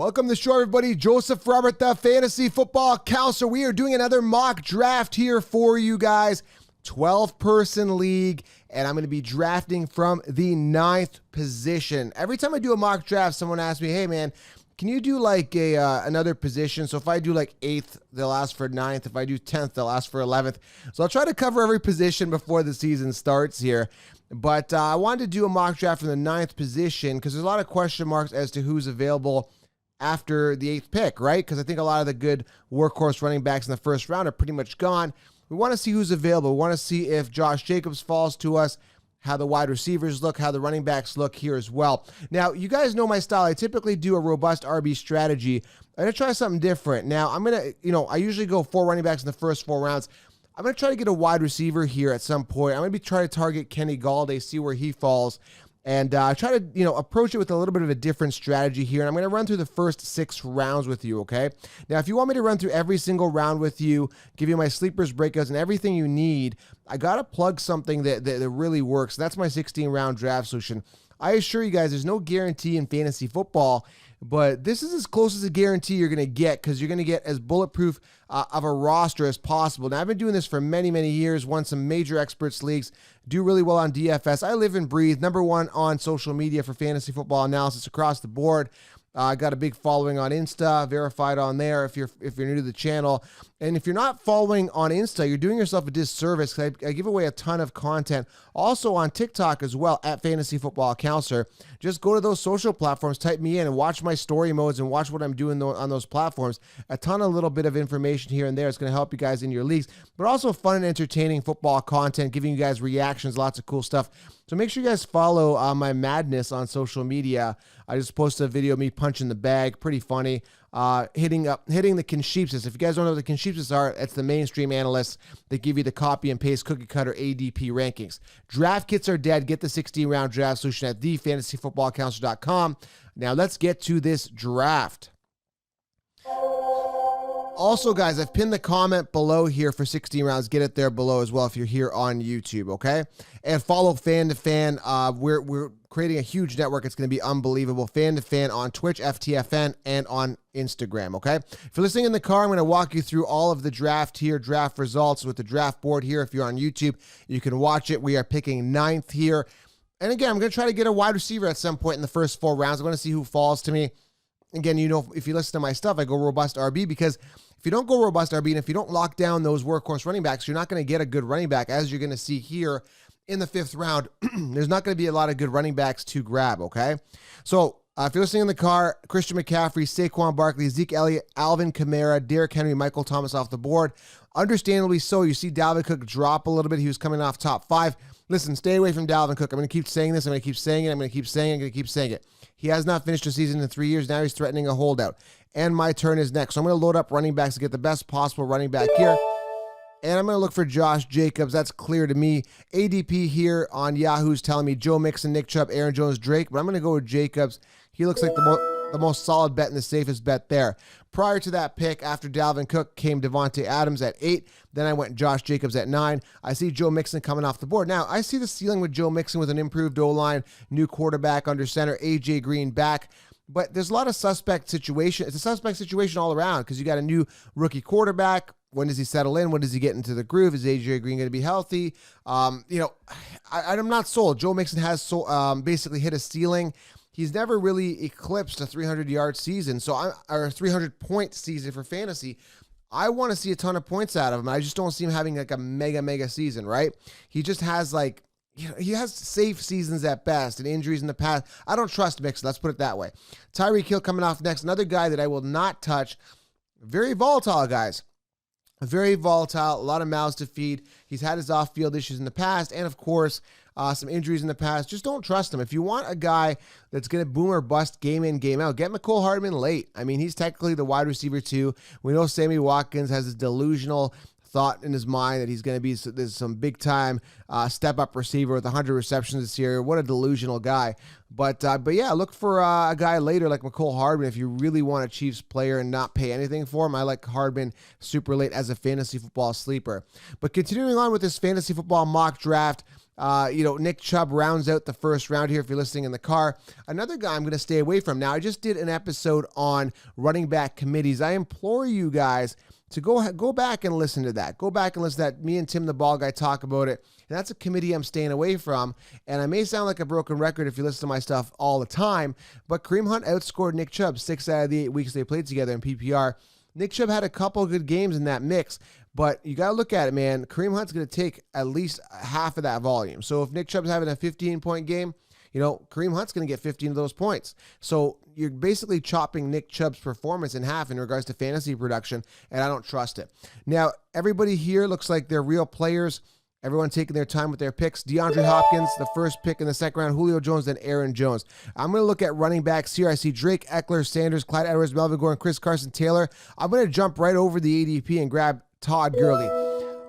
Welcome to the show, everybody. Joseph Robert, the Fantasy Football Counselor. We are doing another mock draft here for you guys. 12-person league, and I'm going to be drafting from the 9th position. Every time I do a mock draft, someone asks me, hey, man, can you do like another position? So if I do like 8th, they'll ask for 9th. If I do 10th, they'll ask for 11th. So I'll try to cover every position before the season starts here. But I wanted to do a mock draft from the 9th position because there's a lot of question marks as to who's available after the 8th pick, right? Because I think a lot of the good workhorse running backs in the first round are pretty much gone. We want to see who's available. We want to see if Josh Jacobs falls to us, how the wide receivers look, how the running backs look here as well. Now, you guys know my style. I typically do a robust RB strategy. I'm going to try something different. Now, I'm going to, I usually go 4 running backs in the first 4 rounds. I'm going to try to get a wide receiver here at some point. I'm going to be trying to target Kenny Galladay, see where he falls, and try to, approach it with a little bit of a different strategy here. And I'm going to run through the first 6 rounds with you, okay? Now, if you want me to run through every single round with you, give you my sleepers, breakouts, and everything you need, I got to plug something that really works. That's my 16-round draft solution. I assure you guys, there's no guarantee in fantasy football, but this is as close as a guarantee you're going to get because you're going to get as bulletproof of a roster as possible. Now, I've been doing this for many, many years, won some major experts leagues, do really well on DFS. I live and breathe, #1 on social media for fantasy football analysis across the board. I got a big following on Insta, verified on there if you're new to the channel. And if you're not following on Insta, you're doing yourself a disservice because I give away a ton of content. Also on TikTok as well, at Fantasy Football Counselor. Just go to those social platforms, type me in, and watch my story modes and watch what I'm doing on those platforms. A ton of little bit of information here and there is going to help you guys in your leagues, but also fun and entertaining football content, giving you guys reactions, lots of cool stuff. So make sure you guys follow my madness on social media. I just posted a video of me punching the bag, pretty funny. Hitting the Concheapsis. If you guys don't know what the Concheapsis are, it's the mainstream analysts that give you the copy and paste cookie cutter ADP rankings. Draft kits are dead. Get the 16-round draft solution at thefantasyfootballcounselor.com. Now let's get to this draft. Also, guys, I've pinned the comment below here for 16 rounds. Get it there below as well if you're here on YouTube, okay? And follow Fan to Fan. We're creating a huge network. It's going to be unbelievable. Fan to Fan on Twitch, FTFN, and on Instagram, okay? If you're listening in the car, I'm going to walk you through all of the draft here, draft results with the draft board here. If you're on YouTube, you can watch it. We are picking 9th here. And again, I'm going to try to get a wide receiver at some point in the first 4 rounds. I'm going to see who falls to me. Again, if you listen to my stuff, I go robust RB because if you don't go robust RB and if you don't lock down those workhorse running backs, you're not going to get a good running back. As you're going to see here in the 5th round, there's not going to be a lot of good running backs to grab, okay? So if you're listening in the car, Christian McCaffrey, Saquon Barkley, Zeke Elliott, Alvin Kamara, Derrick Henry, Michael Thomas off the board. Understandably so, you see Dalvin Cook drop a little bit. He was coming off top 5. Listen, stay away from Dalvin Cook. I'm going to keep saying this. I'm going to keep saying it. I'm going to keep saying it. I'm going to keep saying it. He has not finished a season in 3 years. Now he's threatening a holdout. And my turn is next. So I'm going to load up running backs to get the best possible running back here. And I'm going to look for Josh Jacobs. That's clear to me. ADP here on Yahoo's telling me Joe Mixon, Nick Chubb, Aaron Jones, Drake. But I'm going to go with Jacobs. He looks like the most solid bet and the safest bet there. Prior to that pick, after Dalvin Cook, came Devontae Adams at 8. Then I went Josh Jacobs at 9. I see Joe Mixon coming off the board. Now, I see the ceiling with Joe Mixon with an improved O-line, new quarterback under center, A.J. Green back. But there's a lot of suspect situation. It's a suspect situation all around because you got a new rookie quarterback. When does he settle in? When does he get into the groove? Is A.J. Green going to be healthy? I'm not sold. Joe Mixon has basically hit a ceiling. He's never really eclipsed a 300-yard season, or a 300-point season for fantasy. I want to see a ton of points out of him. I just don't see him having like a mega season, right? He just has he has safe seasons at best and injuries in the past. I don't trust Mixon. Let's put it that way. Tyreek Hill coming off next. Another guy that I will not touch. Very volatile, guys. Very volatile. A lot of mouths to feed. He's had his off-field issues in the past. And, of course, some injuries in the past. Just don't trust him. If you want a guy that's going to boom or bust game in, game out, get McCole Hardman late. I mean, he's technically the wide receiver too. We know Sammy Watkins has this delusional thought in his mind that he's going to be some big-time step-up receiver with 100 receptions this year. What a delusional guy. But yeah, look for a guy later like McCole Hardman if you really want a Chiefs player and not pay anything for him. I like Hardman super late as a fantasy football sleeper. But continuing on with this fantasy football mock draft, Nick Chubb rounds out the first round here if you're listening in the car. Another guy I'm going to stay away from. Now, I just did an episode on running back committees. I implore you guys to go back and listen to that. Go back and listen to that. Me and Tim the Ball Guy talk about it. And that's a committee I'm staying away from. And I may sound like a broken record if you listen to my stuff all the time, but Kareem Hunt outscored Nick Chubb 6 out of the 8 weeks they played together in PPR. Nick Chubb had a couple good games in that mix, but you got to look at it, man. Kareem Hunt's going to take at least half of that volume. So if Nick Chubb's having a 15-point game, Kareem Hunt's going to get 15 of those points. So you're basically chopping Nick Chubb's performance in half in regards to fantasy production, and I don't trust it. Now, everybody here looks like they're real players. Everyone taking their time with their picks. DeAndre Hopkins, the first pick in the second round. Julio Jones, then Aaron Jones. I'm going to look at running backs here. I see Drake, Eckler, Sanders, Clyde Edwards, Melvin Gordon, Chris Carson, Taylor. I'm going to jump right over the ADP and grab Todd Gurley.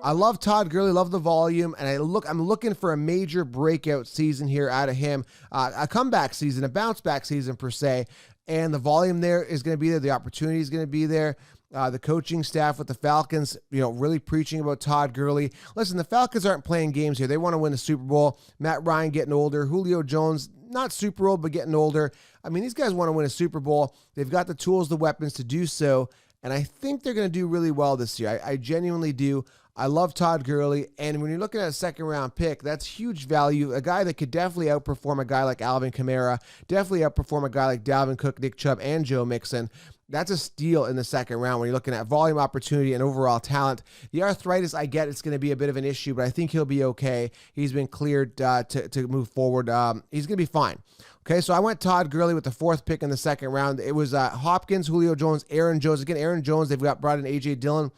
I love Todd Gurley, love the volume, and I'm looking for a major breakout season here out of him, a comeback season, a bounce back season per se, and the volume there is going to be there, the opportunity is going to be there. The coaching staff with the Falcons, really preaching about Todd Gurley. Listen, the Falcons aren't playing games here. They want to win the Super Bowl. Matt Ryan getting older. Julio Jones, not super old, but getting older. I mean, these guys want to win a Super Bowl. They've got the tools, the weapons to do so, and I think they're going to do really well this year. I genuinely do. I love Todd Gurley, and when you're looking at a second-round pick, that's huge value. A guy that could definitely outperform a guy like Alvin Kamara, definitely outperform a guy like Dalvin Cook, Nick Chubb, and Joe Mixon. That's a steal in the second round when you're looking at volume, opportunity, and overall talent. The arthritis, I get it's going to be a bit of an issue, but I think he'll be okay. He's been cleared to move forward. He's going to be fine. Okay, so I went Todd Gurley with the fourth pick in the second round. It was Hopkins, Julio Jones, Aaron Jones. Again, Aaron Jones, they've brought in A.J. Dillon.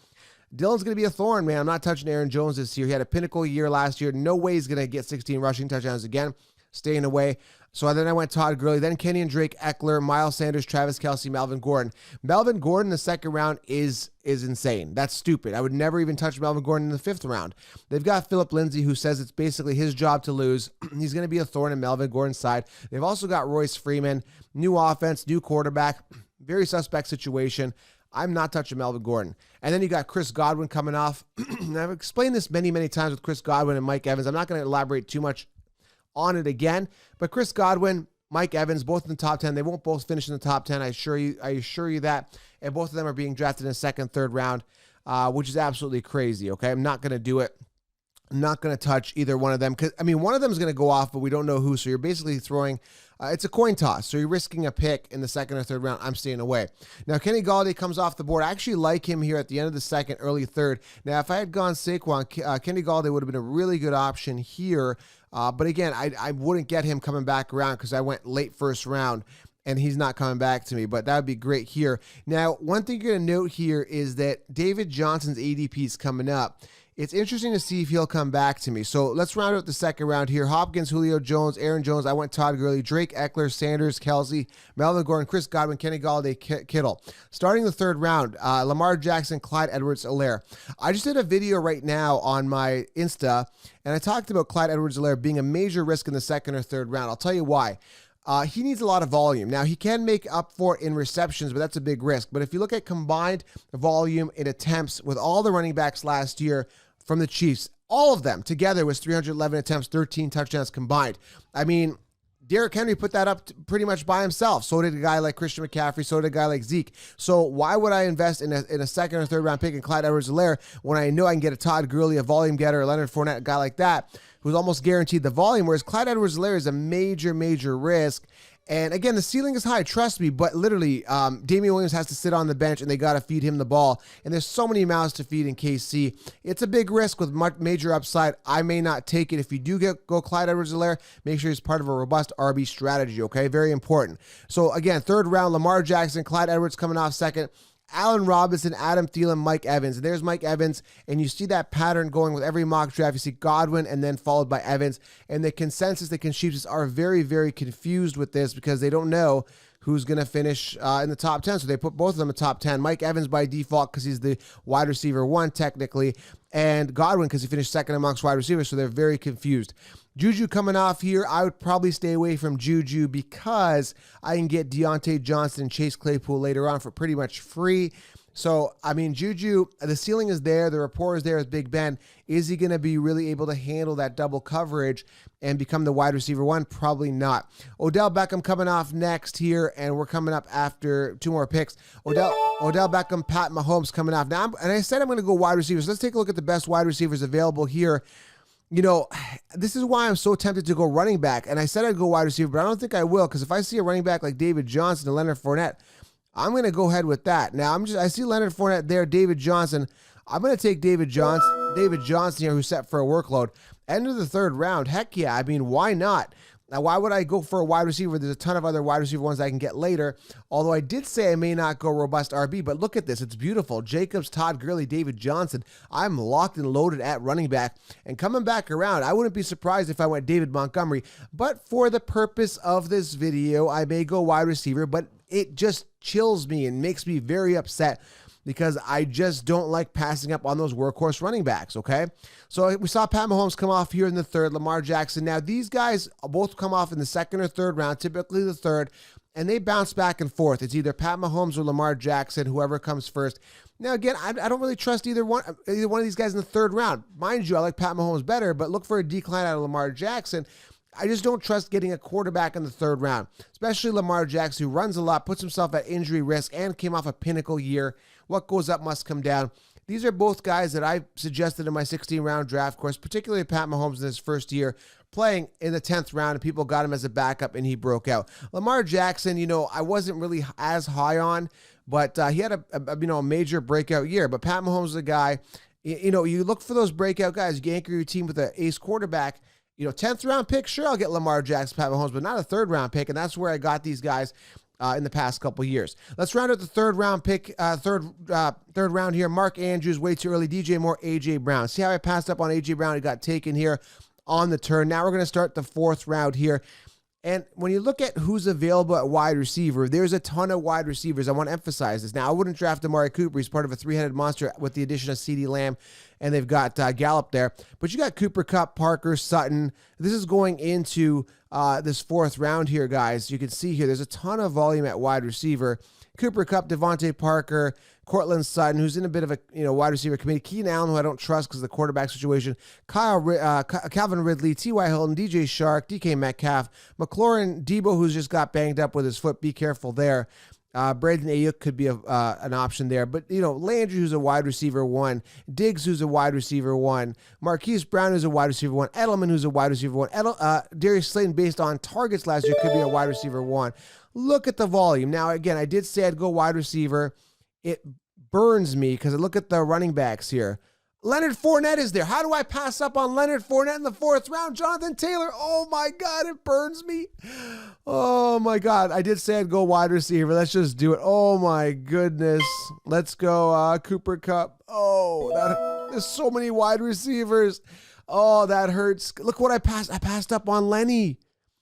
Dillon's going to be a thorn, man. I'm not touching Aaron Jones this year. He had a pinnacle year last year. No way he's going to get 16 rushing touchdowns again. Staying away. So then I went Todd Gurley, then Kenyon Drake, Eckler, Miles Sanders, Travis Kelce, Melvin Gordon. Melvin Gordon in the second round is insane. That's stupid. I would never even touch Melvin Gordon in the fifth round. They've got Philip Lindsay, who says it's basically his job to lose. He's going to be a thorn in Melvin Gordon's side. They've also got Royce Freeman, new offense, new quarterback, very suspect situation. I'm not touching Melvin Gordon. And then you got Chris Godwin coming off. I've explained this many, many times with Chris Godwin and Mike Evans. I'm not going to elaborate too much on it again, but Chris Godwin, Mike Evans, both in the top 10. They won't both finish in the top 10. I assure you that. And both of them are being drafted in the second, third round, which is absolutely crazy. Okay. I'm not going to do it. I'm not going to touch either one of them. Cause one of them is going to go off, but we don't know who. So you're basically throwing, it's a coin toss. So you're risking a pick in the second or third round. I'm staying away. Now, Kenny Golladay comes off the board. I actually like him here at the end of the second, early third. Now, if I had gone Saquon, Kenny Golladay would have been a really good option here. But again, I wouldn't get him coming back around because I went late first round and he's not coming back to me, but that would be great here. Now, one thing you're going to note here is that David Johnson's ADP is coming up. It's interesting to see if he'll come back to me. So let's round out the second round here. Hopkins, Julio Jones, Aaron Jones. I went Todd Gurley, Drake, Eckler, Sanders, Kelce, Melvin Gordon, Chris Godwin, Kenny Golladay, Kittle. Starting the third round, Lamar Jackson, Clyde Edwards-Helaire. I just did a video right now on my Insta, and I talked about Clyde Edwards-Helaire being a major risk in the second or third round. I'll tell you why. He needs a lot of volume. Now, he can make up for it in receptions, but that's a big risk. But if you look at combined volume in attempts with all the running backs last year from the Chiefs, all of them together was 311 attempts, 13 touchdowns combined. Derrick Henry put that up pretty much by himself. So did a guy like Christian McCaffrey. So did a guy like Zeke. So why would I invest in a second or third round pick in Clyde Edwards-Helaire when I know I can get a Todd Gurley, a volume getter, a Leonard Fournette, a guy like that who's almost guaranteed the volume, whereas Clyde Edwards-Helaire is a major, major risk. And again, the ceiling is high, trust me, but literally, Damian Williams has to sit on the bench and they got to feed him the ball. And there's so many mouths to feed in KC. It's a big risk with much major upside. I may not take it. If you do go Clyde Edwards-Helaire, make sure he's part of a robust RB strategy, okay? Very important. So again, third round, Lamar Jackson, Clyde Edwards coming off second. Allen Robinson, Adam Thielen, Mike Evans. And there's Mike Evans, and you see that pattern going with every mock draft. You see Godwin and then followed by Evans. And the consensus, the Chiefs are very, very confused with this because they don't know who's going to finish in the top 10. So they put both of them in the top 10. Mike Evans by default because he's the wide receiver one technically, and Godwin because he finished second amongst wide receivers. So they're very confused. Juju coming off here, I would probably stay away from Juju because I can get Deontay Johnson and Chase Claypool later on for pretty much free. So, I mean, Juju, the ceiling is there. The rapport is there with Big Ben. Is he going to be really able to handle that double coverage and become the wide receiver one? Probably not. Odell Beckham coming off next here, and we're coming up after 2 more picks. Odell Beckham, Pat Mahomes coming off. Now, and I said I'm going to go wide receivers. Let's take a look at the best wide receivers available here. You know, this is why I'm so tempted to go running back. And I said I'd go wide receiver, but I don't think I will, because if I see a running back like David Johnson and Leonard Fournette, I'm going to go ahead with that. Now, I see Leonard Fournette there, David Johnson. I'm going to take David Johnson here, who's set for a workload. End of the 3rd round. Heck yeah. I mean, why not? Now, why would I go for a wide receiver? There's a ton of other wide receiver ones I can get later. Although I did say I may not go robust RB, but look at this. It's beautiful. Jacobs, Todd Gurley, David Johnson. I'm locked and loaded at running back. And coming back around, I wouldn't be surprised if I went David Montgomery. But for the purpose of this video, I may go wide receiver, but it just chills me and makes me very upset because I just don't like passing up on those workhorse running backs, okay? So we saw Pat Mahomes come off here in the 3rd, Lamar Jackson. Now, these guys both come off in the 2nd or 3rd round, typically the 3rd, and they bounce back and forth. It's either Pat Mahomes or Lamar Jackson, whoever comes first. Now, again, I don't really trust either one of these guys in the 3rd round. Mind you, I like Pat Mahomes better, but look for a decline out of Lamar Jackson. I just don't trust getting a quarterback in the 3rd round, especially Lamar Jackson, who runs a lot, puts himself at injury risk, and came off a pinnacle year. What goes up must come down. These are both guys that I suggested in my 16-round draft course, particularly Pat Mahomes in his first year, playing in the 10th round, and people got him as a backup, and he broke out. Lamar Jackson, you know, I wasn't really as high on, but he had a major breakout year. But Pat Mahomes is a guy, you know, you look for those breakout guys. You anchor your team with an ace quarterback. You know, 10th round pick, sure, I'll get Lamar Jackson, Pat Mahomes, but not a 3rd round pick, and that's where I got these guys in the past couple years. Let's round out the 3rd round pick, third round here. Mark Andrews, way too early. DJ Moore, A.J. Brown. See how I passed up on A.J. Brown? He got taken here on the turn. Now we're going to start the 4th round here. And when you look at who's available at wide receiver, there's a ton of wide receivers. I want to emphasize this. Now, I wouldn't draft Amari Cooper. He's part of a 3-headed monster with the addition of CeeDee Lamb, and they've got Gallup there. But you got Cooper Kupp, Parker, Sutton. This is going into this 4th round here, guys. You can see here there's a ton of volume at wide receiver. Cooper Kupp, Devontae Parker, Cortland Sutton, who's in a bit of a wide receiver committee. Keenan Allen, who I don't trust because of the quarterback situation. Calvin Ridley, T.Y. Hilton, DJ Shark, DK Metcalf, McLaurin, Debo, who's just got banged up with his foot. Be careful there. Brandon Ayuk could be an option there. But, you know, Landry, who's a wide receiver 1. Diggs, who's a wide receiver 1. Marquise Brown, who's a wide receiver 1. Edelman, who's a wide receiver 1. Darius Slayton, based on targets last year, could be a wide receiver 1. Look at the volume. Now, again, I did say I'd go wide receiver. It burns me because I look at the running backs here. Leonard Fournette is there. How do I pass up on Leonard Fournette in the 4th round? Jonathan Taylor. Oh, my God, it burns me. Oh, my God. I did say I'd go wide receiver. Let's just do it. Oh, my goodness. Let's go Cooper Kupp. Oh, there's so many wide receivers. Oh, that hurts. Look what I passed. I passed up on Lenny.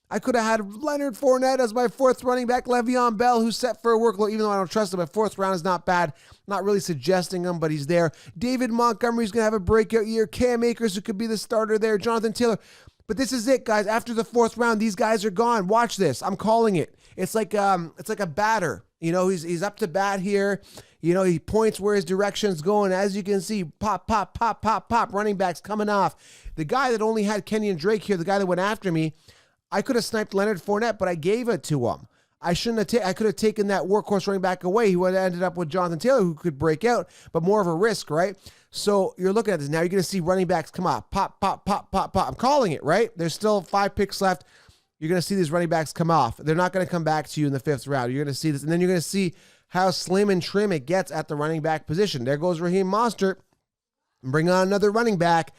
I could have had Leonard Fournette as my 4th running back, Le'Veon Bell, who's set for a workload, even though I don't trust him. My 4th round is not bad. Not really suggesting him, but he's there. David Montgomery's going to have a breakout year. Cam Akers, who could be the starter there. Jonathan Taylor. But this is it, guys. After the 4th round, these guys are gone. Watch this. I'm calling it. It's like a batter. You know, he's up to bat here. You know, he points where his direction's going. As you can see, pop, pop, pop, pop, pop. Running backs coming off. The guy that only had Kenyon Drake here, the guy that went after me, I could have sniped Leonard Fournette, but I gave it to him. I could have taken that workhorse running back away. He would have ended up with Jonathan Taylor, who could break out, but more of a risk, right? So you're looking at this. Now you're going to see running backs come off. Pop, pop, pop, pop, pop. I'm calling it, right? There's still 5 picks left. You're going to see these running backs come off. They're not going to come back to you in the 5th round. You're going to see this, and then you're going to see how slim and trim it gets at the running back position. There goes Raheem Mostert. Bring on another running back.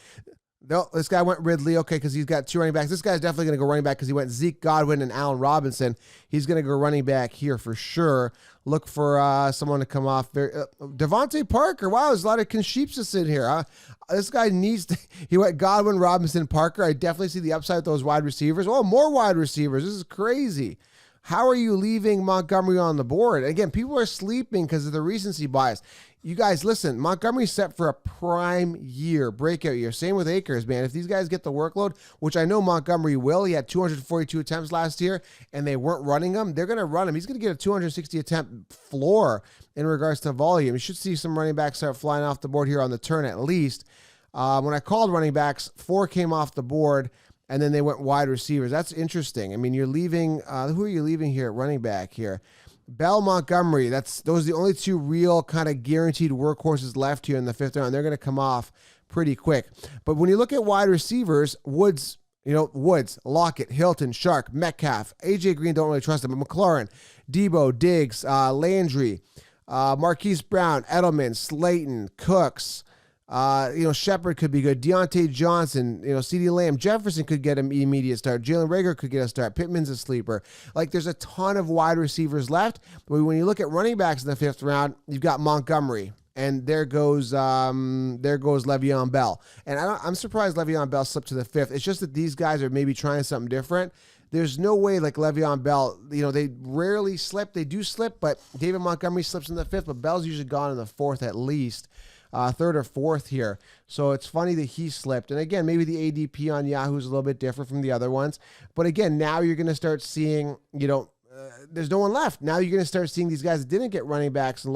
No, this guy went Ridley, okay, because he's got 2 running backs. This guy's definitely going to go running back because he went Zeke, Godwin, and Allen Robinson. He's going to go running back here for sure. Look for someone to come off there. Devontae Parker. Wow, there's a lot of Concheapsis in here. This guy needs to, he went Godwin, Robinson, Parker. I definitely see the upside with those wide receivers. Oh, more wide receivers. This is crazy. How are you leaving Montgomery on the board? Again, people are sleeping because of the recency bias. You guys, listen, Montgomery's set for a prime year, breakout year. Same with Akers, man. If these guys get the workload, which I know Montgomery will, he had 242 attempts last year, and they weren't running him, they're going to run him. He's going to get a 260 attempt floor in regards to volume. You should see some running backs start flying off the board here on the turn at least. When I called running backs, 4 came off the board, and then they went wide receivers. That's interesting. I mean, you're leaving, who are you leaving here at running back here? Bell, Montgomery, those are the only 2 real kind of guaranteed workhorses left here in the 5th round. They're going to come off pretty quick. But when you look at wide receivers, Woods, Lockett, Hilton, Shark, Metcalf, AJ Green, don't really trust him, but McLaurin, Debo, Diggs, Landry, Marquise Brown, Edelman, Slayton, Cooks, Shepard could be good. Deontay Johnson, CeeDee Lamb, Jefferson could get an immediate start. Jalen Reagor could get a start. Pittman's a sleeper. Like, there's a ton of wide receivers left. But when you look at running backs in the 5th round, you've got Montgomery, and there goes Le'Veon Bell. And I'm surprised Le'Veon Bell slipped to the 5th. It's just that these guys are maybe trying something different. There's no way like Le'Veon Bell, they rarely slip. They do slip, but David Montgomery slips in the 5th, but Bell's usually gone in the 4th at least. 3rd or 4th here. So it's funny that he slipped. And again, maybe the ADP on Yahoo is a little bit different from the other ones. But again, now you're going to start seeing, there's no one left. Now you're going to start seeing these guys that didn't get running backs and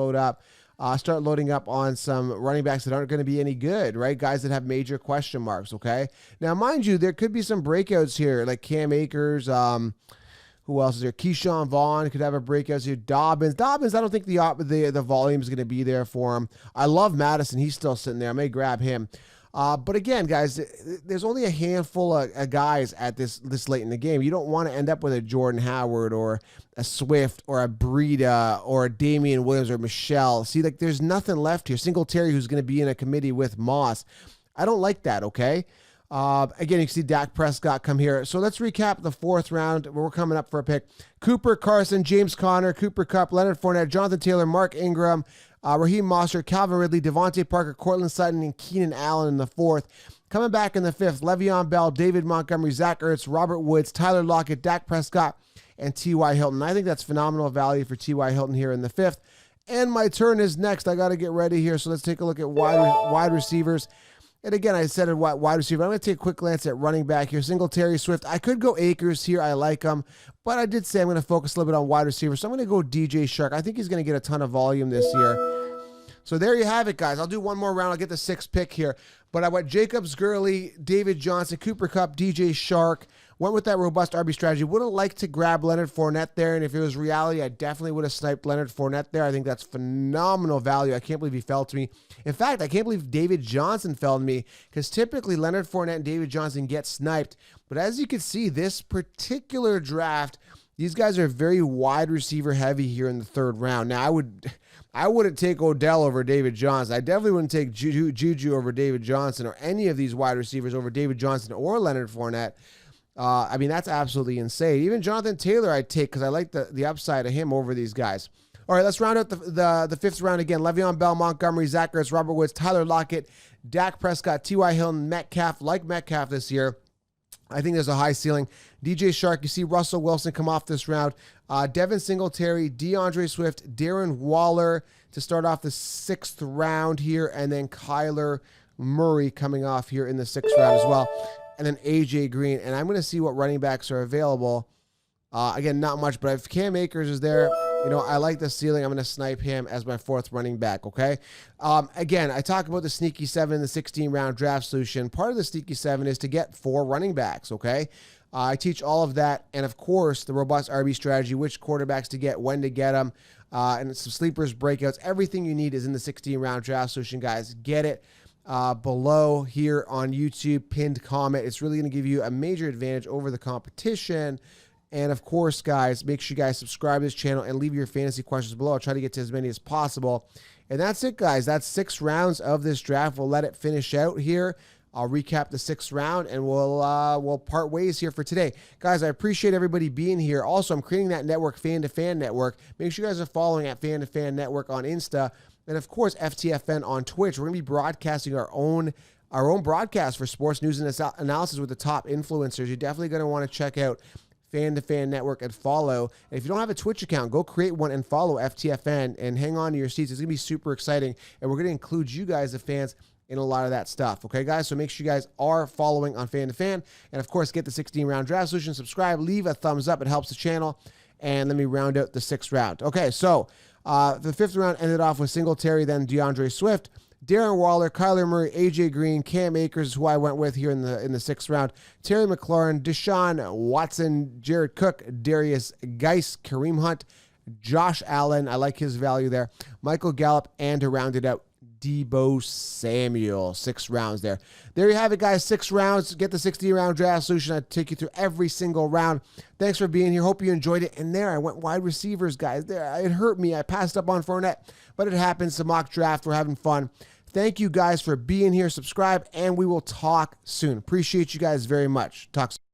start loading up on some running backs that aren't going to be any good, right? Guys that have major question marks, okay? Now, mind you, there could be some breakouts here, like Cam Akers, who else is there? Keyshawn Vaughn could have a breakout here. Dobbins, I don't think the volume is going to be there for him. I love Madison. He's still sitting there. I may grab him. But again, guys, there's only a handful of guys at this late in the game. You don't want to end up with a Jordan Howard or a Swift or a Breida or a Damian Williams or Michelle. See, like, there's nothing left here. Singletary, who's going to be in a committee with Moss. I don't like that, okay? Again, you can see Dak Prescott come here. So let's recap the 4th round. We're coming up for a pick. Cooper Carson, James Conner, Cooper Kupp, Leonard Fournette, Jonathan Taylor, Mark Ingram, Raheem Mostert, Calvin Ridley, Devontae Parker, Cortland Sutton, and Keenan Allen in the 4th. Coming back in the 5th, Le'Veon Bell, David Montgomery, Zach Ertz, Robert Woods, Tyler Lockett, Dak Prescott, and T.Y. Hilton. I think that's phenomenal value for T.Y. Hilton here in the 5th. And my turn is next. I got to get ready here. So let's take a look at wide receivers. And again, I said it wide receiver. I'm going to take a quick glance at running back here. Singletary, Swift. I could go Akers here. I like him. But I did say I'm going to focus a little bit on wide receiver. So I'm going to go DJ Shark. I think he's going to get a ton of volume this year. So there you have it, guys. I'll do one more round. I'll get the 6th pick here. But I went Jacobs, Gurley, David Johnson, Cooper Kupp, DJ Shark. Went with that robust RB strategy. Would have liked to grab Leonard Fournette there, and if it was reality, I definitely would have sniped Leonard Fournette there. I think that's phenomenal value. I can't believe he fell to me. In fact, I can't believe David Johnson fell to me, because typically Leonard Fournette and David Johnson get sniped. But as you can see, this particular draft, these guys are very wide receiver heavy here in the 3rd round. Now, I wouldn't take Odell over David Johnson. I definitely wouldn't take Juju over David Johnson, or any of these wide receivers over David Johnson or Leonard Fournette. I mean, that's absolutely insane. Even Jonathan Taylor I'd take, because I like the upside of him over these guys. All right, let's round out the 5th round again. Le'Veon Bell, Montgomery, Zach Ertz, Robert Woods, Tyler Lockett, Dak Prescott, T.Y. Hilton, Metcalf. Like Metcalf this year. I think there's a high ceiling. DJ Shark, you see Russell Wilson come off this round. Devin Singletary, DeAndre Swift, Darren Waller to start off the 6th round here, and then Kyler Murray coming off here in the 6th round as well. And then AJ Green. And I'm going to see what running backs are available. Again, not much, but if Cam Akers is there, I like the ceiling. I'm going to snipe him as my 4th running back, okay? Again, I talk about the Sneaky 7 in the 16-round draft solution. Part of the Sneaky 7 is to get 4 running backs, okay? I teach all of that. And, of course, the robust RB strategy, which quarterbacks to get, when to get them, and some sleepers, breakouts. Everything you need is in the 16-round draft solution, guys. Get it. Below here on YouTube, pinned comment. It's really going to give you a major advantage over the competition. And of course, guys, make sure you guys subscribe to this channel and leave your fantasy questions below. I'll try to get to as many as possible. And that's it, guys. That's 6 rounds of this draft. We'll let it finish out here. I'll recap the 6th round, and we'll part ways here for today. Guys, I appreciate everybody being here. Also, I'm creating that network, Fan to Fan Network. Make sure you guys are following at Fan to Fan Network on Insta. And, of course, FTFN on Twitch. We're going to be broadcasting our own broadcast for sports news and analysis with the top influencers. You're definitely going to want to check out Fan to Fan Network and follow. And if you don't have a Twitch account, go create one and follow FTFN and hang on to your seats. It's going to be super exciting, and we're going to include you guys, the fans, in a lot of that stuff. Okay, guys? So make sure you guys are following on Fan to Fan. And, of course, get the 16-round draft solution. Subscribe. Leave a thumbs up. It helps the channel. And let me round out the 6th round. Okay, so the 5th round ended off with Singletary, then DeAndre Swift, Darren Waller, Kyler Murray, AJ Green, Cam Akers, who I went with here in the 6th round, Terry McLaurin, Deshaun Watson, Jared Cook, Darius Geis, Kareem Hunt, Josh Allen, I like his value there, Michael Gallup, and to round it out, Deebo Samuel. 6 rounds there. There you have it, guys. 6 rounds. Get the 60-round draft solution. I take you through every single round. Thanks for being here. Hope you enjoyed it. And there, I went wide receivers, guys. There, it hurt me. I passed up on Fournette, but it happens. The mock draft. We're having fun. Thank you guys for being here. Subscribe, and we will talk soon. Appreciate you guys very much. Talk soon.